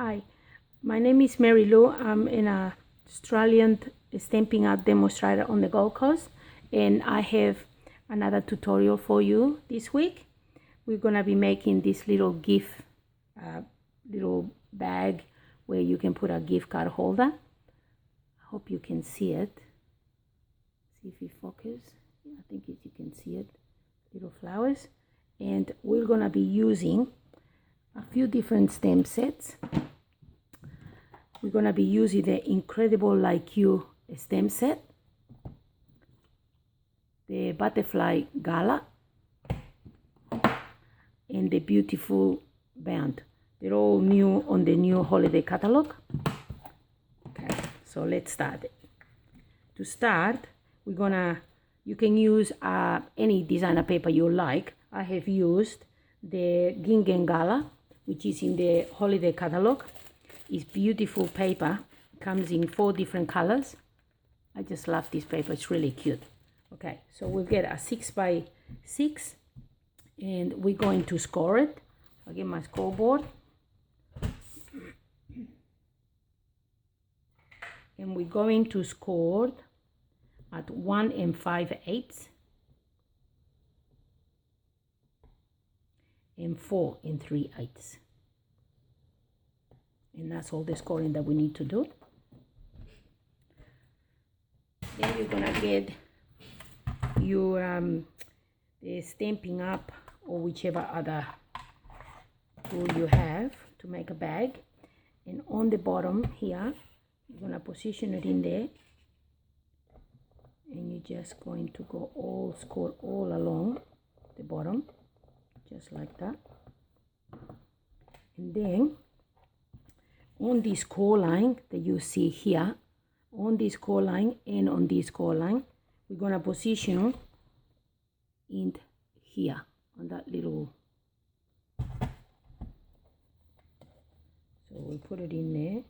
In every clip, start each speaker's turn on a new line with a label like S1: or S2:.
S1: Hi, my name is Marylou. I'm an Australian Stampin' Art demonstrator on the Gold Coast, and I have another tutorial for you this week. We're gonna be making this little gift, little bag where you can put a gift card holder. I hope you can see it. See if it focuses. Yeah, I think you can see it. Little flowers, and we're gonna be using a few different stamp sets. We're gonna be using the Incredible Like You stamp set, the Butterfly Gala, and the Beautiful Band. They're all new on the new holiday catalog. Okay, so let's start it. To start, you can use any designer paper you like. I have used the Gingham Gala, which is in the holiday catalog. It's beautiful paper, comes in 4 different colors. I just love this paper, it's really cute. Okay, so we'll get a 6x6 and we're going to score it. I'll get my scoreboard. And we're going to score at 1 5/8 and 4 3/8. And that's all the scoring that we need to do. Then you're gonna get your the Stampin' Up or whichever other tool you have to make a bag. And on the bottom here, you're gonna position it in there, and you're just going to go score all along the bottom, just like that. And then on this core line that you see here, on this core line and on this core line, we're gonna position in here on that little. So we put it in there.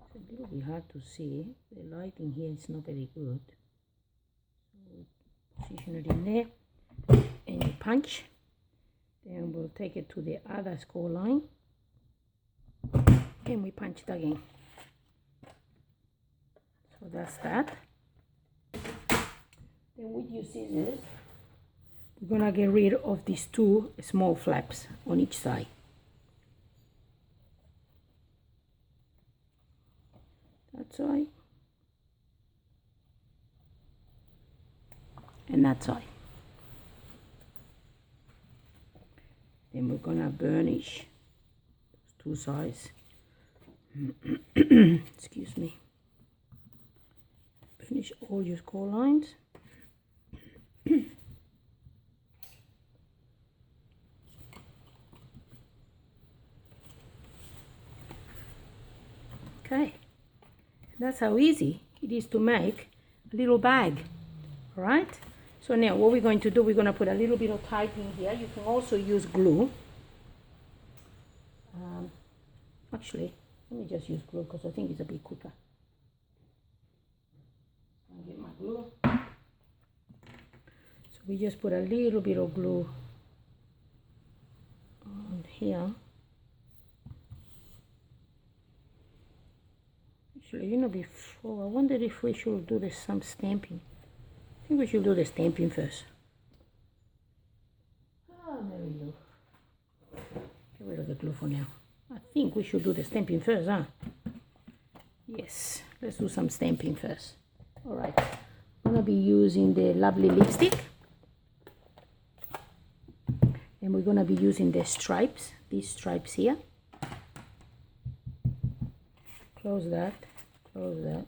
S1: It's a little bit hard to see. The lighting here is not very good. So position it in there, and you punch. Then we'll take it to the other score line, and we punch it again. So that's that. Then with your scissors, we're gonna get rid of these 2 small flaps on each side. That's right. And that's right. Then we're gonna burnish those 2 sides. Excuse me. Finish all your score lines. Okay, that's how easy it is to make a little bag. All right, so now what we're going to do, we're going to put a little bit of tape in here. You can also use glue. Actually, let me just use glue because I think it's a bit quicker. I'll get my glue. So we just put a little bit of glue on here. Actually, before, I wondered if we should do some stamping. I think we should do the stamping first. Marylou. Get rid of the glue for now. I think we should do the stamping first, huh? Yes, let's do some stamping first. All right, I'm gonna be using the lovely lipstick, and we're gonna be using the stripes, these stripes here. Close that, close that.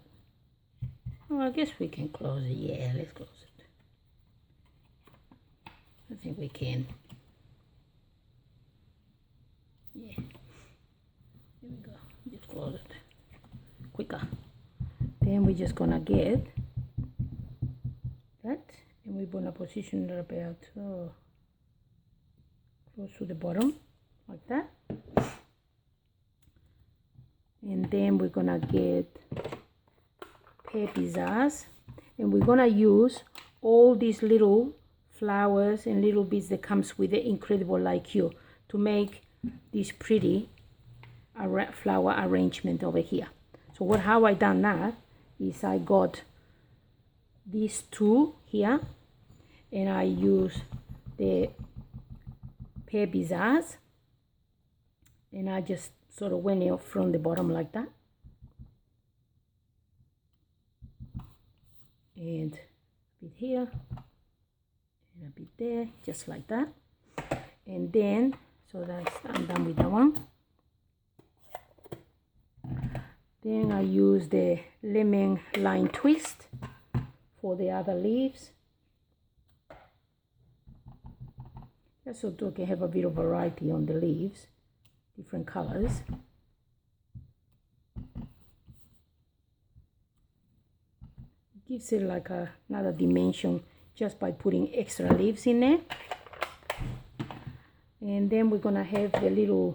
S1: Oh, I guess we can close it. Yeah, let's close it. I think we can. Yeah. Here we go. Just close it. Quicker. Then we're just gonna get that, and we're gonna position it about close to the bottom, like that. And then we're gonna get pair pizzazz, and we're gonna use all these little flowers and little bits that comes with the Incredible Like You to make this pretty flower arrangement over here. So how I done that is I got these two here, and I use the pear bizarres, and I just sort of went out from the bottom like that, and a bit here and a bit there, just like that. And then, so that's, I'm done with that one. Then I use the lemon line twist for the other leaves, just so I can have a bit of variety on the leaves, different colors. It gives it like another dimension just by putting extra leaves in there. And then we're gonna have the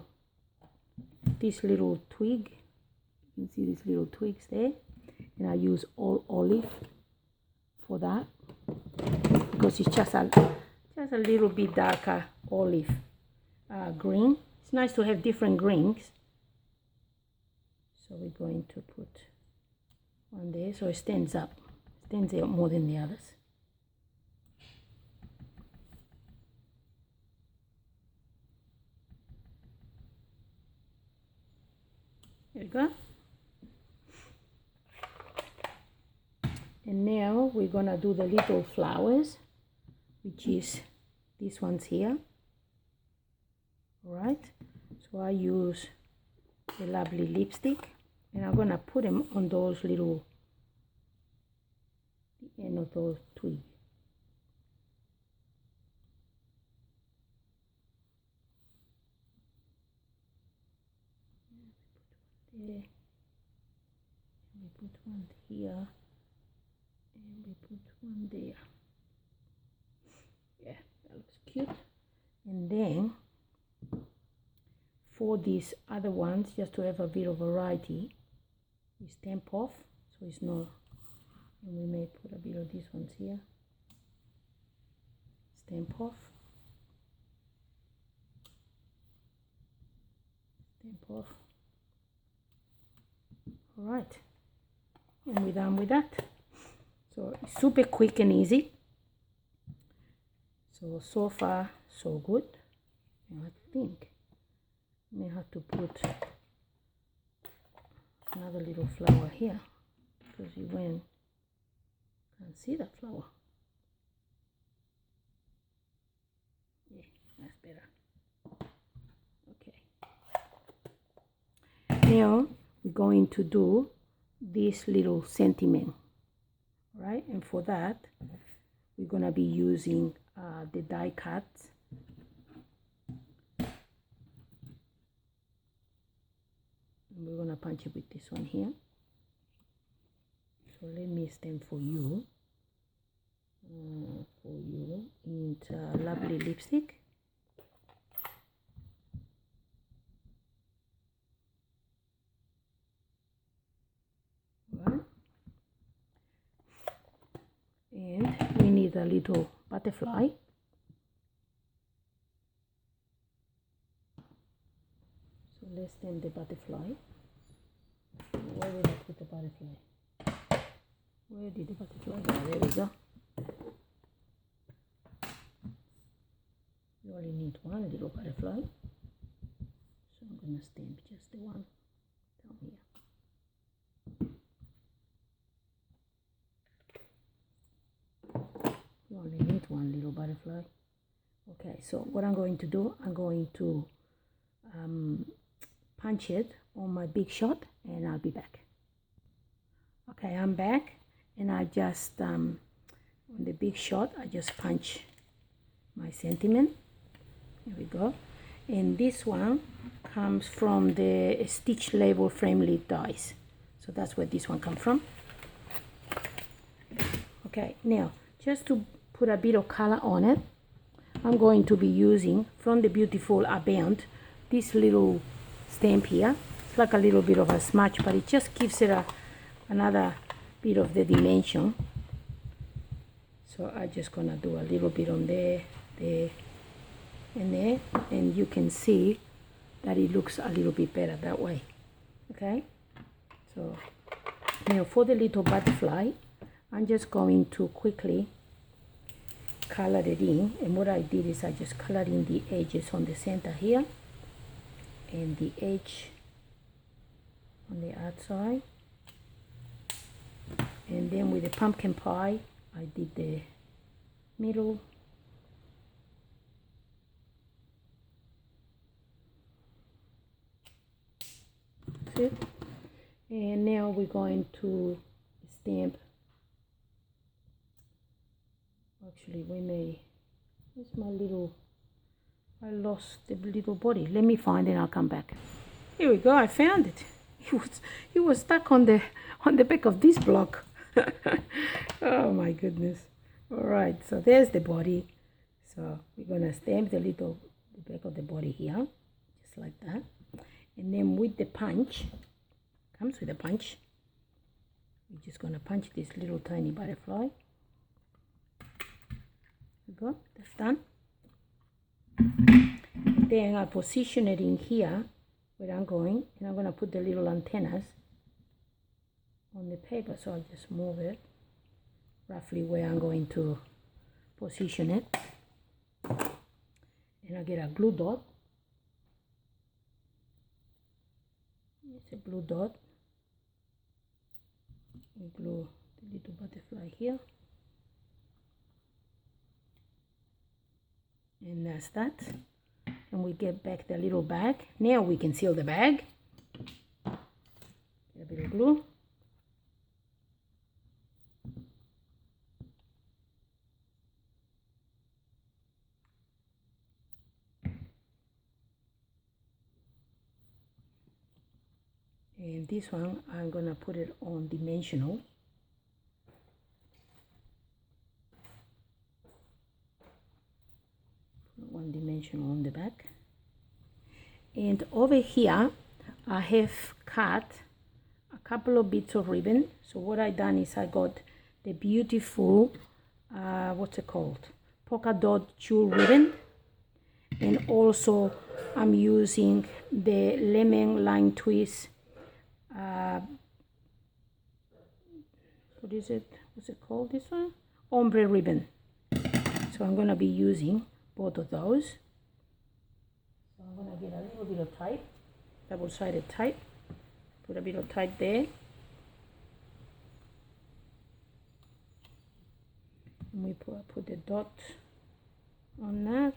S1: this little twig. You can see these little twigs there, and I use all olive for that because it's just a little bit darker olive green. It's nice to have different greens. So we're going to put one there so it stands out more than the others. There we go. And now we're gonna do the little flowers, which is these ones here. All right, so I use the lovely lipstick, and I'm gonna put them on those little, the end of those twigs. There, we put one here, and we put one there. Yeah, that looks cute. And then for these other ones, just to have a bit of variety, we stamp off, so it's not, and we may put a bit of these ones here. Stamp off. Stamp off. All right, and we're done with that. So it's super quick and easy. So far so good. And I think I may have to put another little flower here because you can't see that flower. Yeah, that's better. Okay. Now we're going to do this little sentiment, right? And for that, we're gonna be using the die cuts. And we're gonna punch it with this one here. So let me stamp for you in lovely lipstick. Right. And we need a little butterfly. So let's stamp the butterfly. Where did I put the butterfly? Where did the butterfly go? There we go. You only need one little butterfly. So I'm going to stamp just the one down here. You only need one little butterfly. Okay, so what I'm going to do, I'm going to punch it on my big shot, and I'll be back. Okay, I'm back, and I just on the big shot I just punch my sentiment. Here we go. And this one comes from the Stitch Label Frame Leaf dies, so that's where this one comes from. Okay, now just to put a bit of color on it, I'm going to be using from the Beautiful Abound this little stamp here. It's like a little bit of a smudge, but it just gives it another bit of the dimension. So I'm just gonna do a little bit on there, there, and there, and you can see that it looks a little bit better that way. Okay, so now for the little butterfly, I'm just going to quickly color it in, and what I did is I just colored in the edges on the center here and the edge on the outside, and then with the pumpkin pie I did the middle. That's it. And now we're going to stamp. Actually, where's my little, I lost the little body. Let me find it and I'll come back. Here we go, I found it. It was stuck on the back of this block. Oh my goodness. All right, so there's the body. So we're gonna stamp the back of the body here, just like that. And then with the punch, comes with a punch, we're just gonna punch this little tiny butterfly. There we go, that's done. And then I'll position it in here where I'm going, and I'm gonna put the little antennas on the paper. So I'll just move it roughly where I'm going to position it, and I get a glue dot. It's a blue dot. We glue the little butterfly here, and that's that. And we get back the little bag. Now we can seal the bag. Get a bit of glue. And this one, I'm gonna put it on dimensional. Put one dimensional on the back. And over here, I have cut a couple of bits of ribbon. So what I done is I got the beautiful, what's it called? Polka dot jewel ribbon. And also I'm using the lemon lime twist, what is it? What's it called, this one? Ombre ribbon. So I'm gonna be using both of those. So I'm gonna get a little bit of tape, double-sided tape. Put a bit of tape there. And we put the dot on that.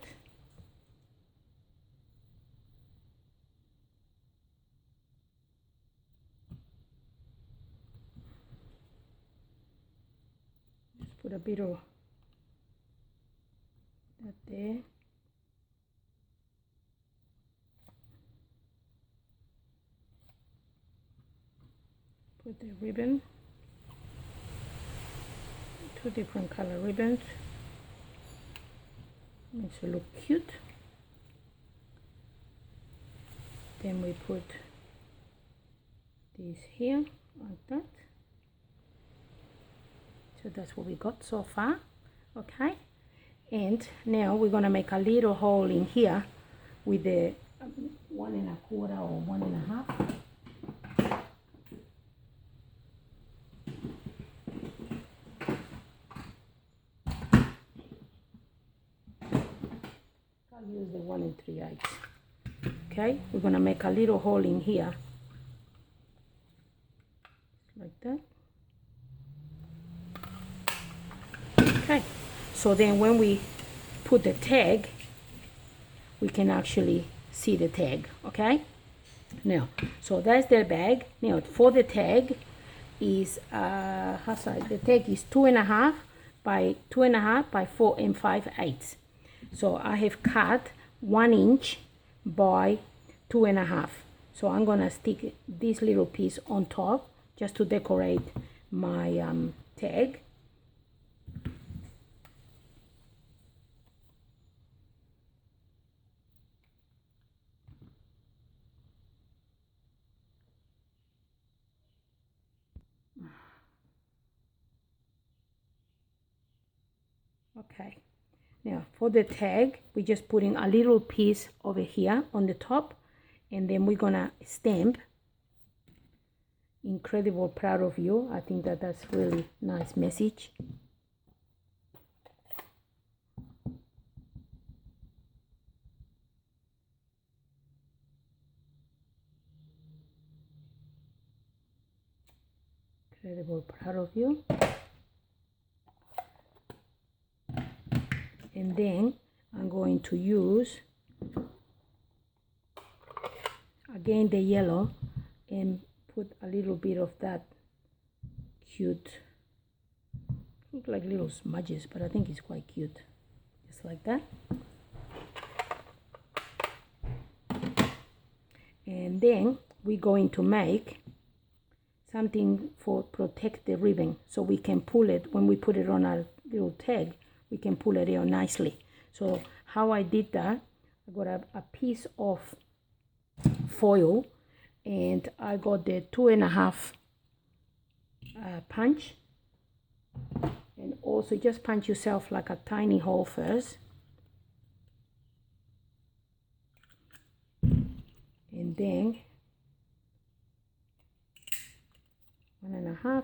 S1: Just put a bit of that there. Put the ribbon, two different color ribbons. Makes it look cute. Then we put this here like that. So that's what we got so far. Okay, and now we're gonna make a little hole in here with the 1 1/4 or 1 1/2. I'll use the 1 3/8. Okay, we're gonna make a little hole in here like that. Okay, so then when we put the tag, we can actually see the tag. Okay, now so that's the bag. Now for the tag is the tag is 2 1/2 by 2 1/2 by 4 5/8. So I have cut 1 inch by 2 1/2. So I'm gonna stick this little piece on top just to decorate my tag. Okay, now for the tag, we're just putting a little piece over here on the top, and then we're gonna stamp incredible proud of you. I think that that's really nice message. Incredible proud of you. And then I'm going to use again the yellow and put a little bit of that cute, look like little smudges, but I think it's quite cute, just like that. And then we're going to make something for protect the ribbon, so we can pull it when we put it on our little tag. We can pull it out nicely. So how I did that, I got a piece of foil, and I got the 2.5 punch, and also just punch yourself like a tiny hole first, and then 1.5.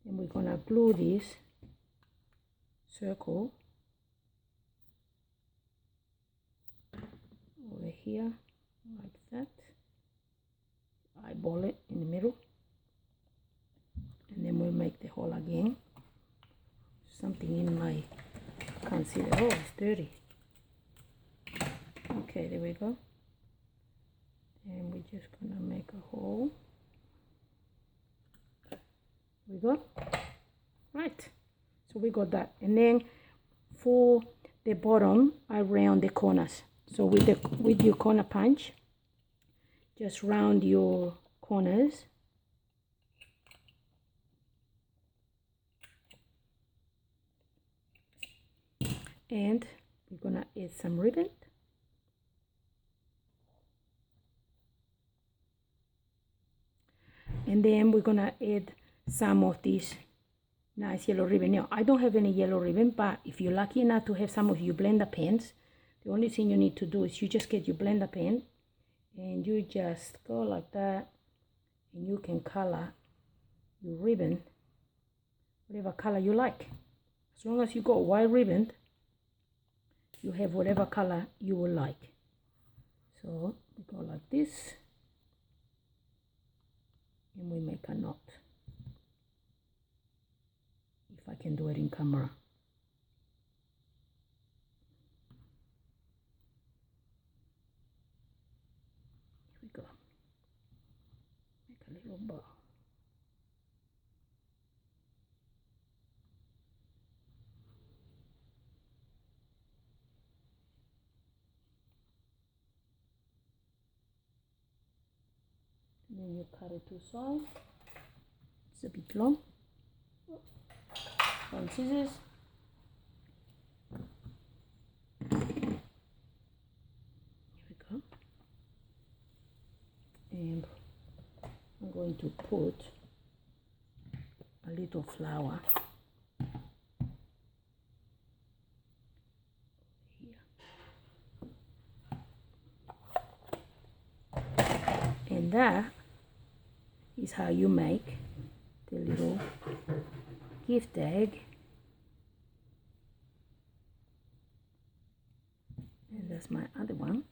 S1: And we're gonna glue this circle over here like that. Eyeball it in the middle, and then we'll make the hole again. Something in my, can't see the hole, it's dirty. Okay, there we go. And we're just gonna make a hole. We go. Right, so we got that. And then for the bottom, I round the corners. So with your corner punch, just round your corners. And we're gonna add some ribbon. And then we're gonna add some of this nice yellow ribbon. Now, I don't have any yellow ribbon, but if you're lucky enough to have some of your blender pens, the only thing you need to do is you just get your blender pen and you just go like that, and you can color your ribbon whatever color you like. As long as you got white ribbon, you have whatever color you would like. So we go like this, and we make a knot. If I can do it in camera. Here we go. Make a little bow. And then you cut it to size. It's a bit long. Some scissors. Here we go. And I'm going to put a little flower here. And that is how you make the little gift tag. And that's my other one.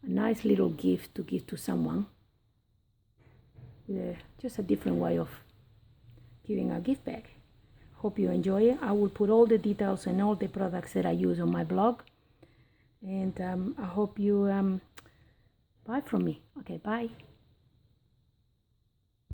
S1: A nice little gift to give to someone. Just a different way of giving a gift bag. Hope you enjoy it. I will put all the details and all the products that I use on my blog. And I hope you buy from me. Okay, bye.